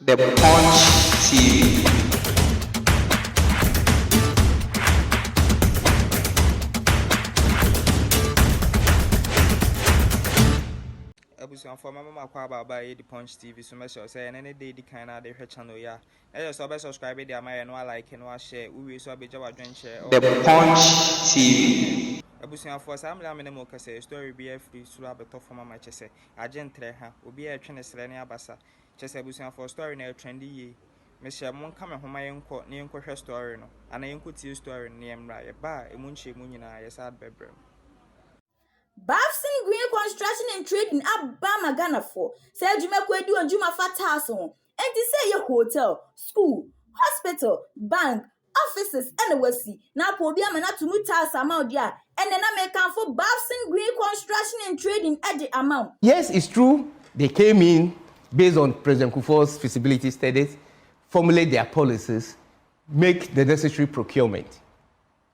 The Punch TV. For Mama Kwaba by the Punch TV, so much say any day the kind of the channel. Yeah, I just subscribe to my and like and share. We will so be Java share. The Punch TV. Abusian for some lamina say story be free so a better for my chese. Agent Treha will be a trainer Selenia Bassa. Chess Abusian for story near trendy ye. Monsieur Mon come home my own court near Quasha story no, and I could see story near Mraya Bar, a moonship munina, a sad bedroom. Bafsin Green Construction and Trading up Bama Ghana for. Say Juma Kwedu and Juma Fatas on. And to say your hotel, school, hospital, bank, offices, and the Westie. Now Pobiam and to Mutas amount there. And then I make come for Bafsin Green Construction and Trading at the amount. Yes, it's true. They came in based on President Kufuor's feasibility studies, formulate their policies, make the necessary procurement.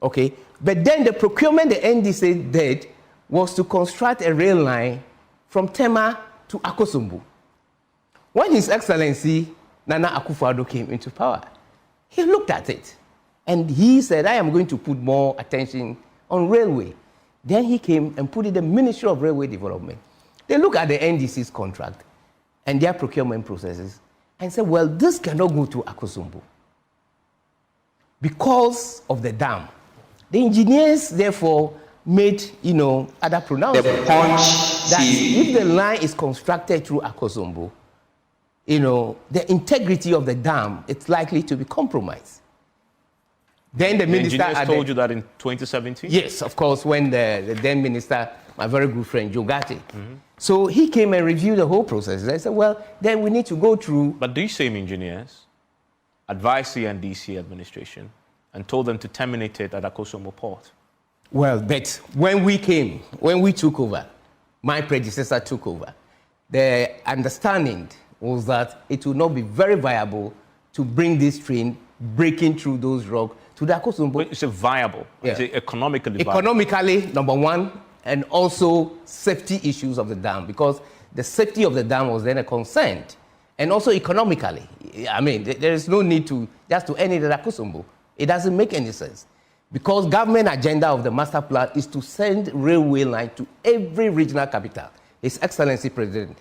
Okay? But then the procurement the NDC did was to construct a rail line from Tema to Akosombo. When His Excellency Nana Akufo-Addo came into power, he looked at it and he said, I am going to put more attention on railway. Then he came and put in the Ministry of Railway Development. They look at the NDC's contract and their procurement processes and said, well, this cannot go to Akosombo because of the dam. The engineers, therefore, made, other pronouncements. The Punch that TV. if the line is constructed through Akosombo, the integrity of the dam, it's likely to be compromised. Then the minister engineers told you that in 2017? Yes, of course, when the then minister, my very good friend, Jogate. So he came and reviewed the whole process. I said, well, then we need to go through. But these same engineers advised the NDC administration and told them to terminate it at Akosombo Port. Well, but when we took over, my predecessor took over, the understanding was that it would not be very viable to bring this train breaking through those rocks to the Akosombo. Wait, is it viable? Yeah. Is it economically viable? Economically, number one, and also safety issues of the dam, because the safety of the dam was then a concern. And also economically, I mean, there is no need to just to end it at Akosombo. It doesn't make any sense. Because government agenda of the master plan is to send railway line to every regional capital. His Excellency President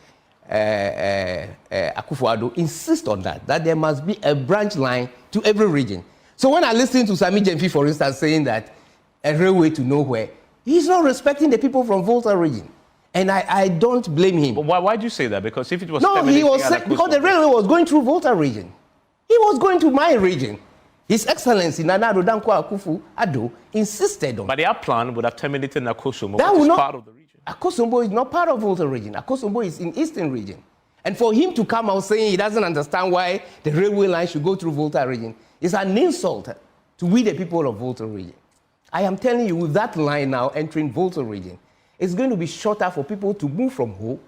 Akufo-Addo insists on that there must be a branch line to every region. So when I listen to SAMMY GYAMFI, for instance, saying that a railway to nowhere, he's not respecting the people from Volta region. And I don't blame him. But why do you say that? Because if it was... No, he was because the railway was going through Volta region. He was going to my region. His Excellency Nana Akufo-Addo insisted on. But their plan would have terminated Akosombo, That which will is not, part of the region. Akosombo is not part of Volta region. Akosombo is in Eastern region. And for him to come out saying he doesn't understand why the railway line should go through Volta region is an insult to we the people of Volta region. I am telling you, with that line now entering Volta region, it's going to be shorter for people to move from Ho,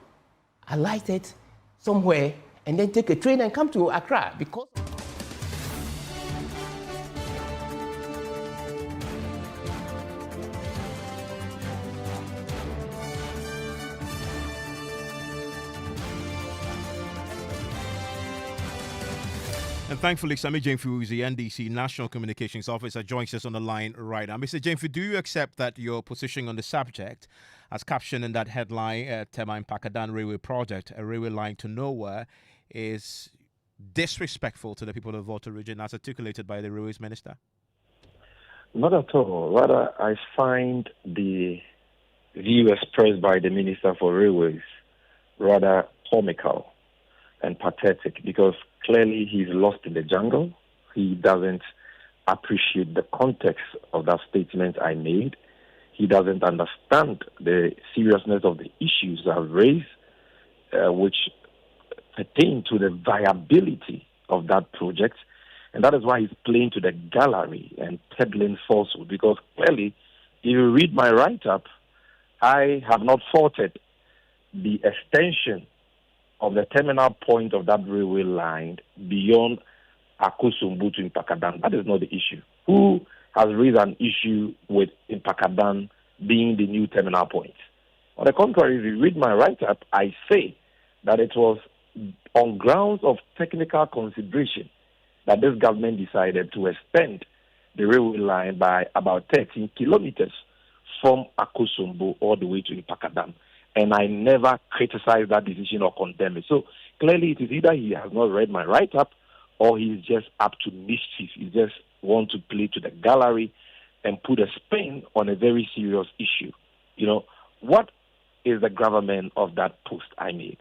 alight it somewhere, and then take a train and come to Accra because... And thankfully, SAMMY GYAMFI, who is the NDC National Communications Officer, joins us on the line right now. Mr. GYAMFI, do you accept that your position on the subject, as captioned in that headline, Tema and Pakadan Railway Project, a railway line to nowhere, is disrespectful to the people of the Volta region, as articulated by the Railways Minister? Not at all. Rather, I find the view expressed by the Minister for Railways rather comical and pathetic, because clearly he's lost in the jungle. He doesn't appreciate the context of that statement I made. He doesn't understand the seriousness of the issues I've raised, which pertain to the viability of that project. And that is why he's playing to the gallery and peddling falsehood, because clearly, if you read my write-up, I have not faulted the extension of the terminal point of that railway line beyond Akosombo to Mpakadan. That is not the issue. Who has raised an issue with Mpakadan being the new terminal point? On the contrary, if you read my write-up, I say that it was on grounds of technical consideration that this government decided to extend the railway line by about 13 kilometers from Akosombo all the way to Ipakadan. And I never criticized that decision or condemned it. So clearly it is either he has not read my write-up or he's just up to mischief. He just wants to play to the gallery and put a spin on a very serious issue. You know, what is the gravamen of that post I made?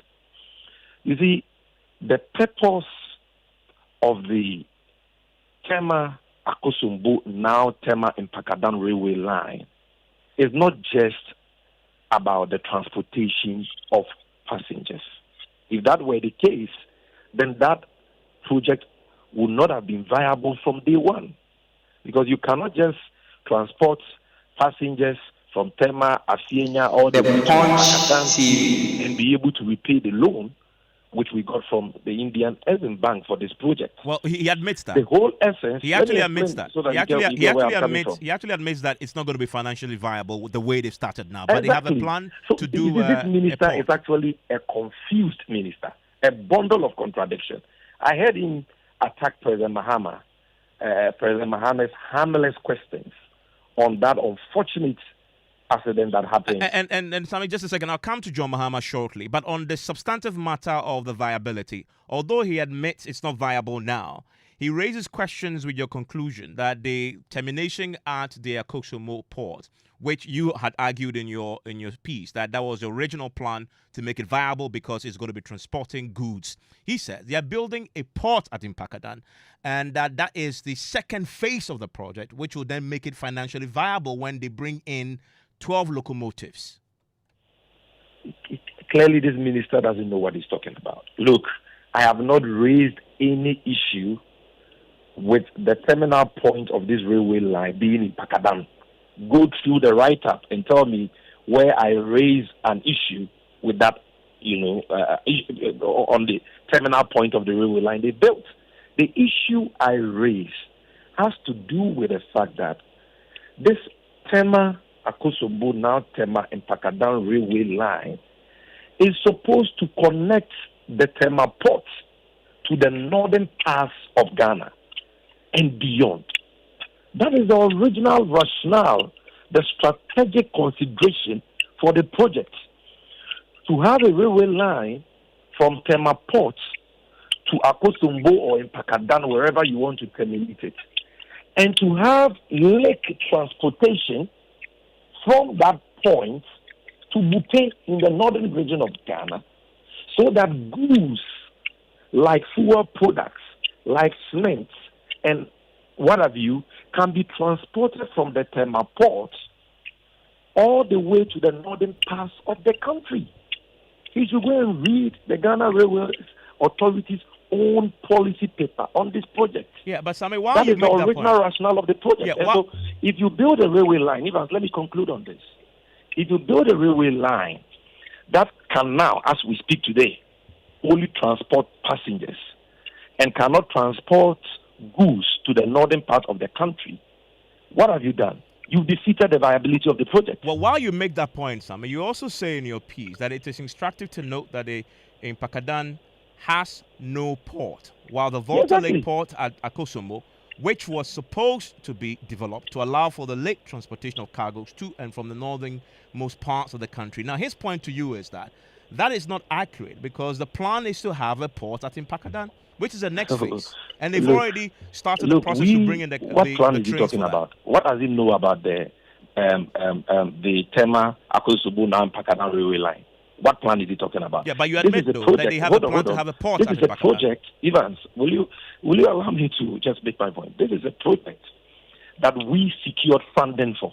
You see, the purpose of the Tema Akosombo, now Tema Ipakadan railway line is not just about the transportation of passengers. If that were the case, then that project would not have been viable from day one. Because you cannot just transport passengers from Tema, Afienya, all the way to Ipakadan and be able to repay the loan which we got from the Indian Exim Bank for this project. Well, he admits that. The whole essence. He actually admits that. So that He actually admits that it's not going to be financially viable with the way they've started now. But Exactly. they have a plan So to do this minister a is actually a confused minister, a bundle of contradiction. I heard him attack President Mahama, President Mahama's harmless questions on that unfortunate accident that happened. And Sammy, just a second, I'll come to John Mahama shortly. But on the substantive matter of the viability, although he admits it's not viable now, he raises questions with your conclusion that the termination at the Akosombo port, which you had argued in your piece, that was the original plan to make it viable because it's going to be transporting goods. He said they are building a port at Ipakadan, and that is the second phase of the project, which will then make it financially viable when they bring in 12 locomotives. Clearly, this minister doesn't know what he's talking about. Look, I have not raised any issue with the terminal point of this railway line being in Ipakadan. Go through the write-up and tell me where I raise an issue with that, on the terminal point of the railway line they built. The issue I raise has to do with the fact that this Tema Akosombo, now Tema Ipakadan railway line, is supposed to connect the Tema port to the northern parts of Ghana and beyond. That is the original rationale, the strategic consideration for the project. To have a railway line from Tema port to Akosombo or Ipakadan, wherever you want to terminate it, and to have lake transportation from that point to Butte in the northern region of Ghana, so that goods like fuel products, like cement, and what have you, can be transported from the Tema port all the way to the northern parts of the country. You should go and read the Ghana Railway Authority's own policy paper on this project. Yeah, but Sammy, why that you is make the that original point? rationale of the project. Yeah, and so if you build a railway line, Evans, let me conclude on this. If you build a railway line that can now, as we speak today, only transport passengers and cannot transport goods to the northern part of the country, what have you done? You've defeated the viability of the project. Well, while you make that point, Sammy, you also say in your piece that it is instructive to note that Ipakadan has no port, while the Volta Lake port at Akosombo, which was supposed to be developed to allow for the lake transportation of cargoes to and from the northernmost parts of the country. Now, his point to you is that is not accurate because the plan is to have a port at Ipakadan, which is the next phase. And they've already started the process to bring in the What plan the is he trains talking for that. about? What does he know about the Tema Akosombo now Ipakadan railway line? What plan is he talking about? Yeah, but you admit though that they have a plan to have a port at This is a Ipakadan. project. Evans, will you allow me to just make my point? This is a project that we secured funding for.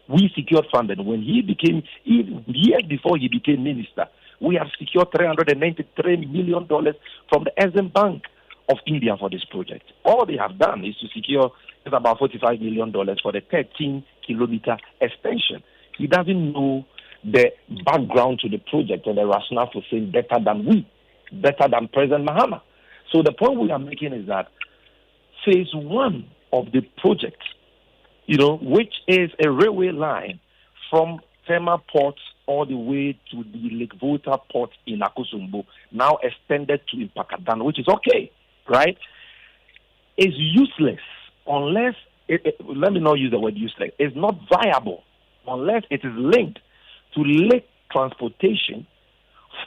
We secured funding when he became, years before he became minister. We have secured $393 million from the Exim Bank of India for this project. All they have done is to secure about $45 million for the 13-kilometer extension. He doesn't know the background to the project and the rationale for saying better than President Mahama. So the point we are making is that phase one of the project, which is a railway line from Tema Port all the way to the Lake Volta port in Akosombo, now extended to Impakadan, which is okay, right? Is useless unless, let me not use the word useless, it's not viable unless it is linked to lake transportation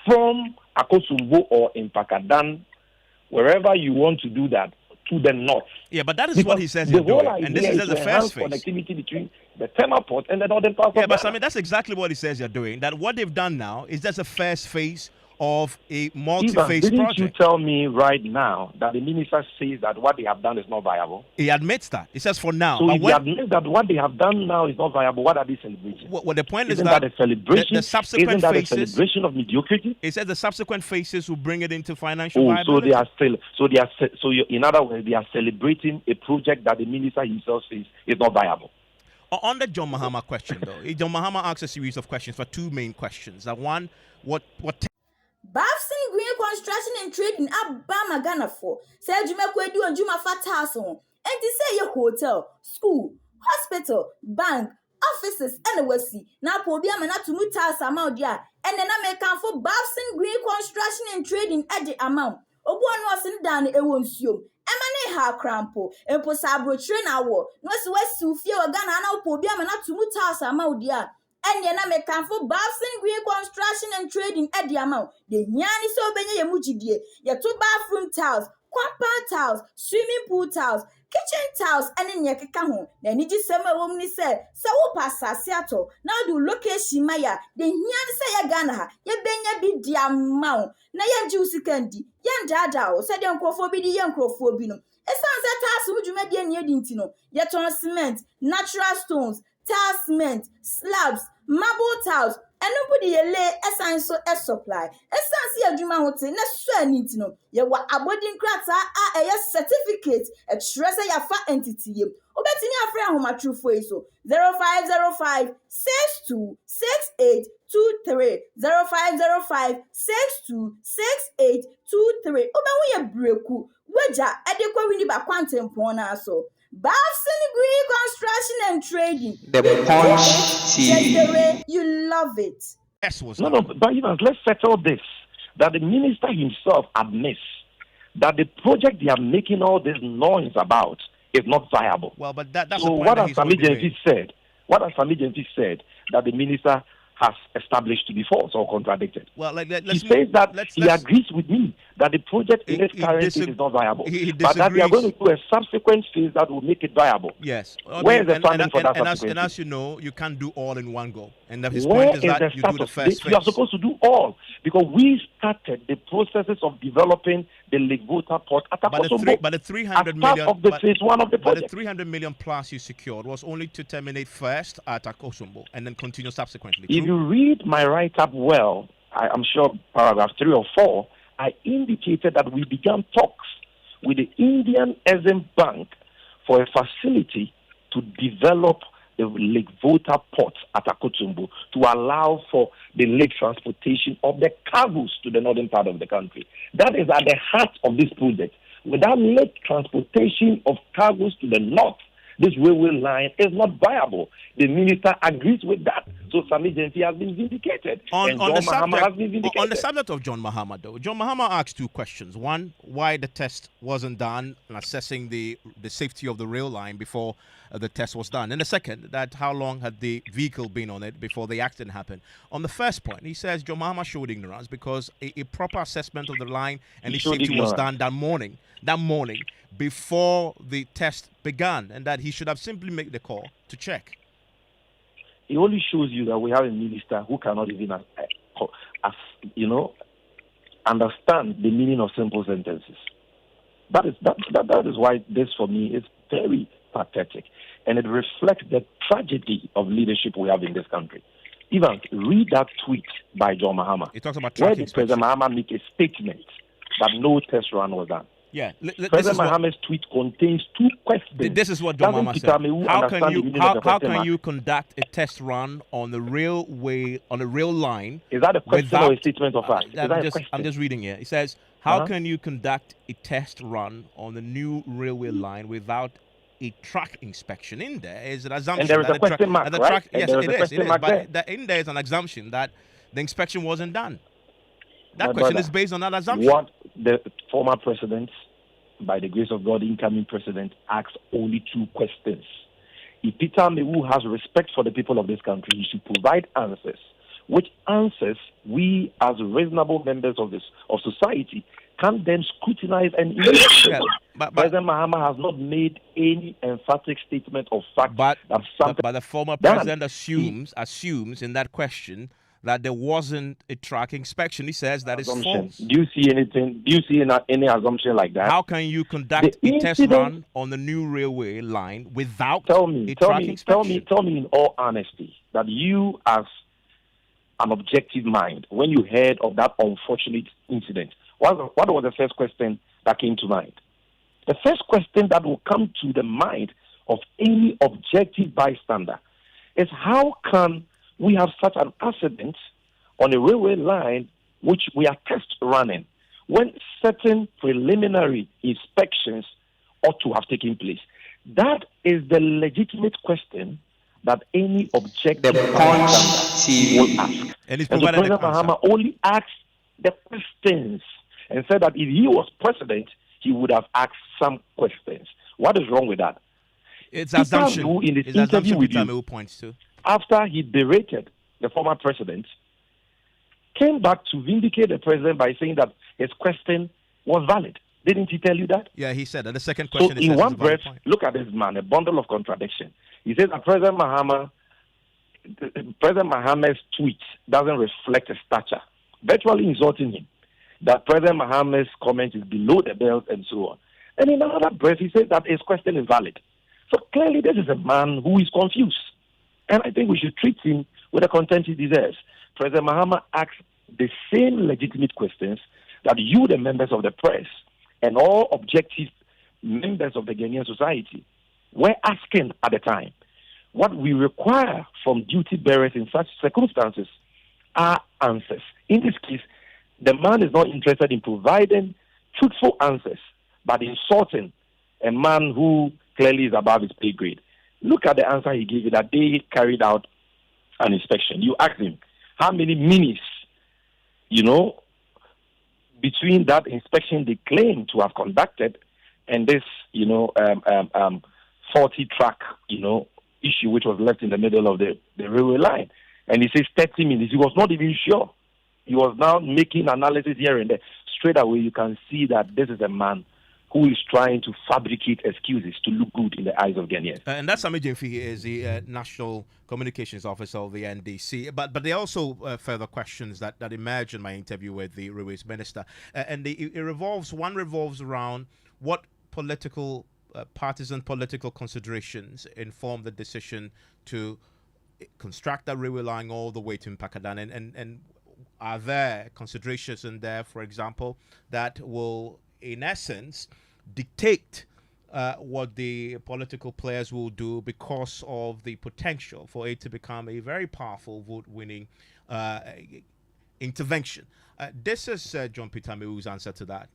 from Akosombo or Impakadan, wherever you want to do that, to the north. Yeah, but that is what he says you're doing. And this is just the first phase. Connectivity between the thermal port and the northern part of but Ghana. I mean, that's exactly what he says you're doing. That what they've done now is just the first phase of a multi-phase Didn't project. you tell me right now that the minister says that what they have done is not viable? He admits that. He says for now. So but if he admits that what they have done now is not viable, what are they celebrating? Well, the point Isn't is that a celebration? The subsequent Isn't that phases, a celebration of mediocrity? He says the subsequent phases will bring it into financial viability. In other words, they are celebrating a project that the minister himself says is not viable. On the John Mahama question, though, John Mahama asks a series of questions for two main questions. One, what Bafsin Green Construction and Trading Abama Ghana for. Say Jumekwe do and Juma Fatas on. And to say your hotel, school, hospital, bank, offices, and the Westie. Now Pobia Manatu Mutas amount there. And then I make count for Bafsin Green Construction and Trading at the amount. Obuan was in down a won't you. Emane ha crampo, and Posabro train hour. No, so West Sufia Ghana now Pobia Manatu Mutas amount there. And yana me can for Bafsin Green Construction and Trading at the amount. The Yanni so benye mujidie, your 2 bathroom tiles, compound tiles, swimming pool tiles, kitchen tiles, and in Yakaka. Then it is summer woman said, so passa Seattle. Now do location Maya, the Yan say Ghana, ye benya be the amount. Na yan juicy candy, yan dada, said Uncle for be the young crofobino. A sunset task would you make any edintino, yet on cement, natural stones. Tile cement, slabs, marble tiles, and nobody lay a so a supply. A sense of Juma Hotel, not sure need to know. You were a boarding cracks are a certificate, a treasure your fat entity. Obetting your friend whom a true for so 0505 62 68 23 0505 62 68 23. Oba we a breaku, Waja, adequate winning by quantum pona so. Bafsin Green Construction and Trading. The Punch Just the TV. way you love it. No, but even let's settle this. That the minister himself admits that the project they are making all this noise about is not viable. Well, but that's so the point what that has Sammy Gyamfi said? What has Sammy Gyamfi said that the minister has established to be false or contradicted? Well, he says that he agrees with me that the project in its current state is not viable, but that they are going to do a subsequent phase that will make it viable. Yes. Where is the funding for that and as you know, you can't do all in one go. And his Where point is that you do the first phase. You are supposed to do all, because we started the processes of developing the Lake Volta port at Akosombo. But the 300 million of the phase one of the project. But the 300 million plus you secured was only to terminate first at Akosombo and then continue subsequently. If you read my write-up well, I'm sure paragraph 3 or 4, I indicated that we began talks with the Indian Exim Bank for a facility to develop the Lake Volta port at Akosombo to allow for the lake transportation of the cargoes to the northern part of the country. That is at the heart of this project. Without lake transportation of cargoes to the north, this railway line is not viable. The minister agrees with that. So Sammy Gyamfi has been vindicated. On the subject of John Mahama, though, John Mahama asked two questions. One, why the test wasn't done and assessing the safety of the rail line before the test was done. And the second, that how long had the vehicle been on it before the accident happened. On the first point, he says John Mahama showed ignorance because a proper assessment of the line and the safety was done that morning before the test began, and that he should have simply made the call to check. It only shows you that we have a minister who cannot even, understand the meaning of simple sentences. That is why this, for me, is very pathetic, and it reflects the tragedy of leadership we have in this country. Even read that tweet by John Mahama. He talks about where did President Mahama make a statement that no test run was done? Yeah, President Mahama's tweet contains two questions. This is what John Mahama said. How can you conduct a test run on the railway, on a rail line? Is that a question or a statement of fact? I'm just reading here. It says, how can you conduct a test run on the new railway line without a track inspection in there is an assumption. And there is a question mark, right? Yes, it is. But in there is an assumption that the inspection wasn't done. That question is based on that assumption. What the former president, by the grace of God, incoming president, asked only 2 questions. If Peter Mewu has respect for the people of this country, he should provide answers. Which answers we, as reasonable members of society, can then scrutinize and investigate. But President Mahama has not made any emphatic statement of fact. But that the former president assumes in that question that there wasn't a track inspection. He says that is false. Do you see anything? Do you see any assumption like that? How can you conduct a test run on the new railway line without a track inspection? Tell me in all honesty that you, as an objective mind, when you heard of that unfortunate incident, what was the first question that came to mind? The first question that will come to the mind of any objective bystander is, how can we have such an accident on a railway line which we are test running when certain preliminary inspections ought to have taken place? That is the legitimate question that any objective bystander will ask. And so President Mahama only asked the questions and said that if he was president, he would have asked some questions. What is wrong with that? It's assumption. In his interview with you, points to. After he berated the former president, came back to vindicate the president by saying that his question was valid. Didn't he tell you that? Yeah, he said that. The second question so in one breath, look at this man, a bundle of contradiction. He says that President Mahama's tweet doesn't reflect his stature, virtually insulting him, that President Mahama's comment is below the belt and so on. And in another breath, he says that his question is valid. So clearly this is a man who is confused. And I think we should treat him with the contempt he deserves. President Mahama asked the same legitimate questions that you, the members of the press, and all objective members of the Ghanaian society were asking at the time. What we require from duty bearers in such circumstances are answers. In this case, the man is not interested in providing truthful answers, but insulting a man who clearly is above his pay grade. Look at the answer he gave you, that they carried out an inspection. You asked him how many minutes, between that inspection they claim to have conducted and this, faulty track, issue which was left in the middle of the railway line. And he says 30 minutes. He was not even sure. He was now making analysis here and there. Straight away, you can see that this is a man who is trying to fabricate excuses to look good in the eyes of Ghanaians. And that's SAMMY GYAMFI is the National Communications Officer of the NDC. But there are also further questions that emerged in my interview with the Railways Minister. One revolves around what partisan political considerations inform the decision to construct that railway line all the way to Mpakadan, and are there considerations in there, for example, that will in essence dictate what the political players will do because of the potential for it to become a very powerful vote-winning intervention? This is John Peter Mewu's answer to that.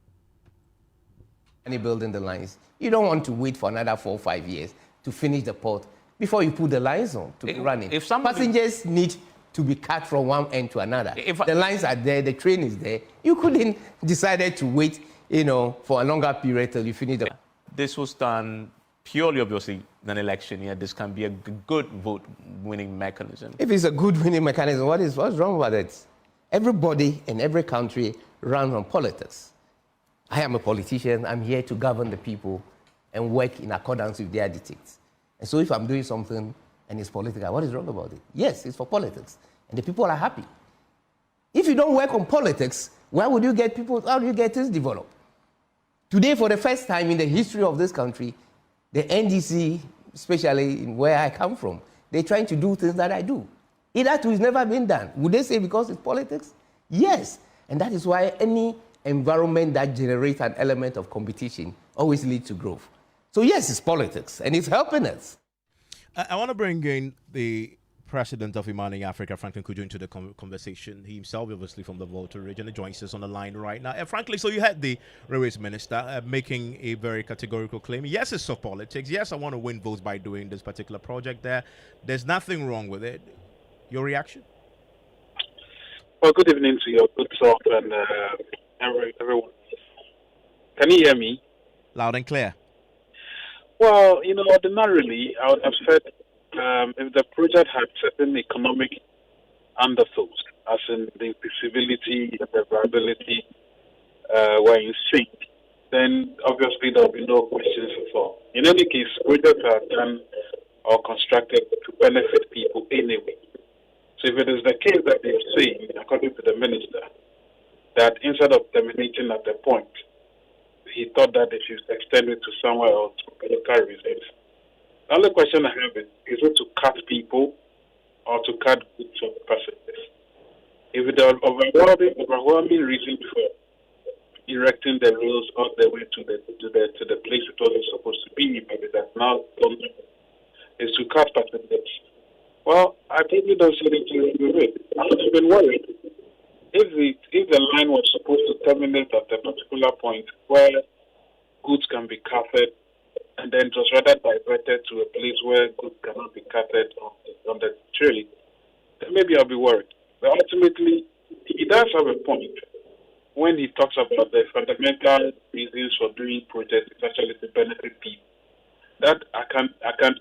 And building the lines, you don't want to wait for another 4 or 5 years to finish the port before you put the lines on to be running. Passengers need to be cut from one end to another. The lines are there, the train is there. You couldn't decided to wait, for a longer period till you finish the. This was done purely, obviously, an election year. This can be a good vote-winning mechanism. If it's a good winning mechanism, what's wrong with it? Everybody in every country runs on politics. I am a politician. I'm here to govern the people and work in accordance with their dictates. And so if I'm doing something and it's political, what is wrong about it? Yes, it's for politics. And the people are happy. If you don't work on politics, where would you get people? How do you get this developed? Today, for the first time in the history of this country, the NDC, especially in where I come from, they're trying to do things that I do. That has never been done. Would they say because it's politics? Yes. And that is why any environment that generates an element of competition always leads to growth. So yes, it's politics, and it's helping us. I want to bring in the president of Imani Africa, Franklin Kujo, into the conversation. He himself, obviously, from the Volta region, joins us on the line right now. Frankly, so you had the Railways Minister making a very categorical claim. Yes, it's soft politics. Yes, I want to win votes by doing this particular project there. There's nothing wrong with it. Your reaction? Well, good evening to your good self and everyone. Can you hear me? Loud and clear. Well, ordinarily, I would have said if the project had certain economic undertones, as in the feasibility and the viability were in sync, then obviously there will be no questions at all. In any case, projects are done or constructed to benefit people anyway. So if it is the case that they're saying, according to the minister, that instead of terminating at the point, he thought that they should extend it to somewhere else for political reasons. The only question I have is it to cut people or to cut goods of passengers? If the overwhelming reason for erecting the rails all the way to the place it wasn't supposed to be, but it has now gone, is to cut passengers. Well, I probably don't see anything wrong with it. I would have been worried if the line was supposed to terminate at a particular point where goods can be carted, and then just rather diverted to a place where goods cannot be carted on the trail, then maybe I'll be worried. But ultimately, he does have a point when he talks about the fundamental reasons for doing projects, especially to benefit people. That I can't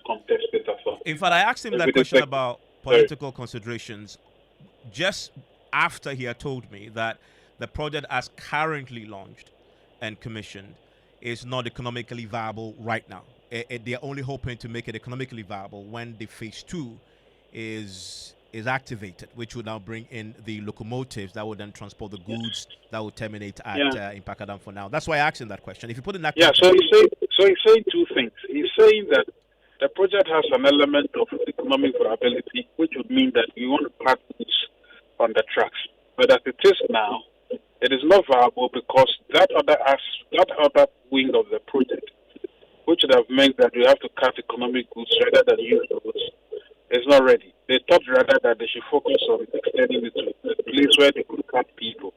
contest it at all. In fact, I asked him that question about political considerations just after he had told me that the project as currently launched and commissioned is not economically viable right now. They're only hoping to make it economically viable when the phase 2 is activated, which would now bring in the locomotives that would then transport the goods that would terminate at Impakadam for now. That's why I asked him that question. If you put in that so he's saying two things. He's saying that the project has an element of economic viability, which would mean that you want to pack goods on the tracks. But as it is now, it is not viable because that other wing of the project, which would have meant that we have to cut economic goods rather than use the goods, is not ready. They thought rather that they should focus on extending it to a place where they could cut people.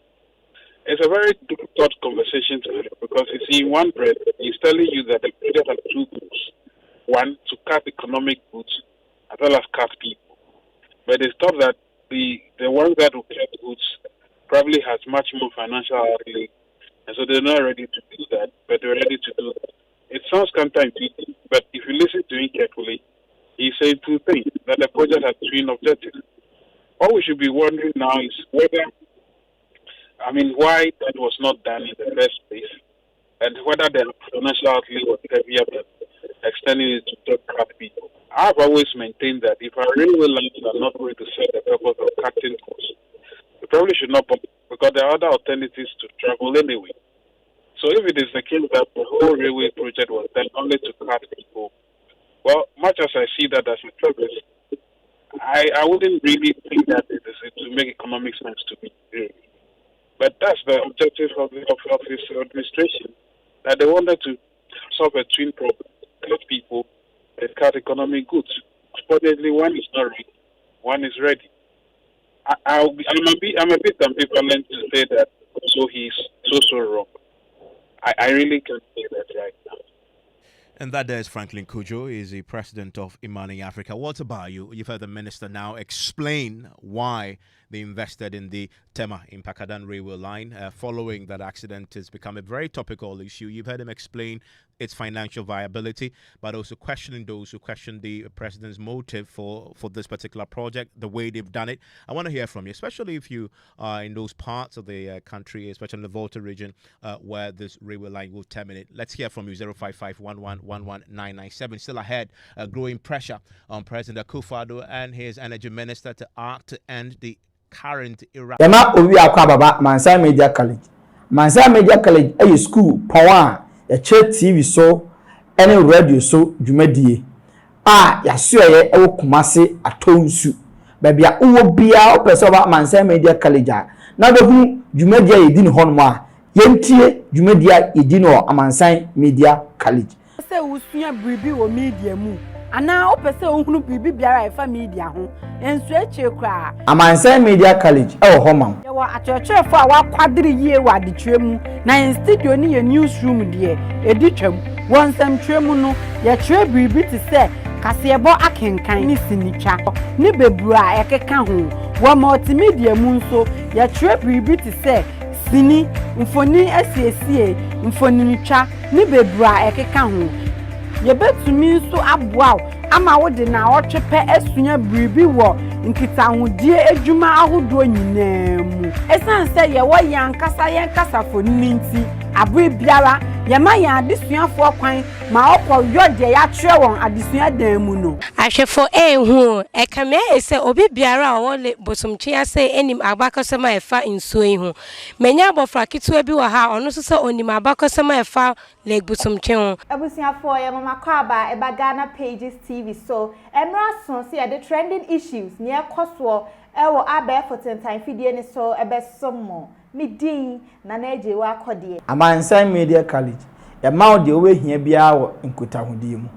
It's a very difficult conversation to have because you see, in one breath, he's telling you that the project has two goals. One, to cut economic goods as well as cut people. But they thought that the one that will cut goods probably has much more financial outlay, and so they're not ready to do that, but they're ready to do that. It sounds counterintuitive, but if you listen to him carefully, he said two things, that the project has twin objectives. What we should be wondering now is why that was not done in the first place, and whether the financial outlay was heavier than extending it to cut people. I've always maintained that if our railway lines are not going to serve the purpose of cutting costs, we probably should not, because there are other alternatives to travel anyway. So if it is the case that the whole railway project was done only to cut people, well, much as I see that as a progress, I wouldn't really think that it will make economic sense to me, really. But that's the objective of his administration, that they wanted to solve a twin problem, cut people, and cut economic goods. Unfortunately, one is not ready, one is ready. I'm a bit ambivalent to say that so he's so wrong. I really can't say that right now. And that there is Franklin Kujo, is the president of Imani Africa. What about you? You've heard the minister now explain why they invested in the Tema in Pakadan railway line. Following that accident has become a very topical issue. You've heard him explain its financial viability, but also questioning those who question the president's motive for this particular project, the way they've done it. I want to hear from you, especially if you are in those parts of the country, especially in the Volta region, where this railway line will terminate. Let's hear from you, 055-11-11997. Still ahead, growing pressure on President Akufo-Addo and his energy minister to act to end the current era. Yama owi akwa baba Mansa Media College. Mansa Media College a school power ya TV so any radio so dwumadie ya so ye e Kumase atonsu babia uwo bia opese ba Mansa Media College na be hu dwumadie yedi ne hono a yentie dwumadie yedi no Mansa Media College se usua bribi wo media mu ana opese ohunu bibi biara efa media ho enso eche kra Amansan Media College e wo homam ye wa achochefo a wakwadiri yie wa adetwem na in studio ni ye newsroom de editwam wonsam twem no ye twe bibi ti se kasebo akenkan ni sinitwa ni bebura ekeka ho wa multimedia mu nso ye twe bibi ti se sini mfoni asiesie mfoni nitwa ni bebura ekeka ho ye betumi nso aboa ama wo de na otwepe asunya biribi wo nkitahudie adwuma ahodo nyinaa mu esan se ye wo yankasa foni nti abwe biara ye ma ya adesuafo kwan ma okọ de ya twerɛ won adesua dan mu no ahwefo ehu ekame ese obi biara wo le bosomtwe ase enim abakosema efa nsuo ihu menya abofra kitu bi wo ha ono so se onim abakosema efa le bosomtwe ho abusuafo ye mama kwaba eba Ghana Pages TV so emra so se ye the trending issues ne ekoso ewo abefo tentan fidie ni so ebesomo midin na eje wa akode Amansan Media College e ma wo de we hia bia wo nkutahudie mu